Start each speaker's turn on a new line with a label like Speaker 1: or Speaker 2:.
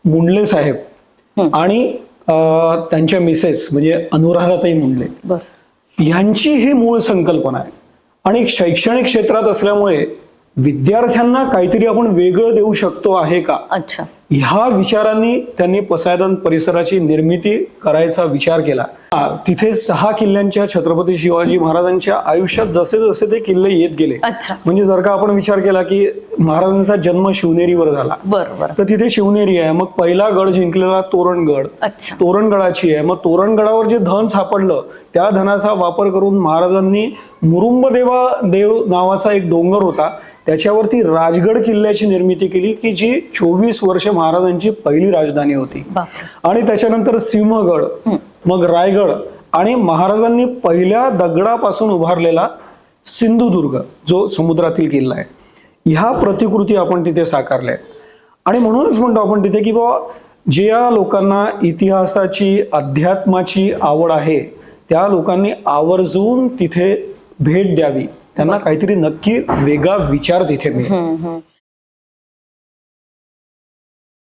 Speaker 1: मुंडले साहेब आणि त्यांच्या मिसेस म्हणजे अनुराधाताई मुंडले यांची ही मूळ संकल्पना आहे. आणि शैक्षणिक क्षेत्रात असल्यामुळे विद्यार्थ्यांना काहीतरी आपण वेगळं देऊ शकतो आहे का,
Speaker 2: अच्छा,
Speaker 1: ह्या विचारांनी त्यांनी पसायदान परिसराची निर्मिती करायचा विचार केला. तिथे 6 किल्ल्यांच्या छत्रपती शिवाजी महाराजांच्या आयुष्यात जसे जसे ते किल्ले येत गेले,
Speaker 2: अच्छा,
Speaker 1: म्हणजे जर का आपण विचार केला की महाराजांचा जन्म शिवनेरीवर झाला,
Speaker 2: बरोबर,
Speaker 1: तर तिथे शिवनेरी आहे. मग पहिला गड जिंकलेला तोरणगड,
Speaker 2: अच्छा,
Speaker 1: तोरणगडाची आहे. मग तोरणगडावर जे धन सापडलं त्या धनाचा वापर करून महाराजांनी मुरुंबदेवा देव नावाचा एक डोंगर होता त्याच्यावरती राजगड किल्ल्याची निर्मिती केली की जी 24 वर्ष महाराजांची पहिली राजधानी होती. आणि त्याच्यानंतर सिंहगड, मग रायगड आणि महाराजांनी पहिल्या दगडापासून उभारलेला सिंधुदुर्ग जो समुद्रातील किल्ला आहे, ह्या प्रतिकृती आपण तिथे साकारल्या आहेत. आणि म्हणूनच म्हणतो आपण तिथे की बाबा ज्या लोकांना इतिहासाची अध्यात्माची आवड आहे त्या लोकांनी आवर्जून तिथे भेट द्यावी, त्यांना काहीतरी नक्की वेगळा विचार तिथे मिळेल.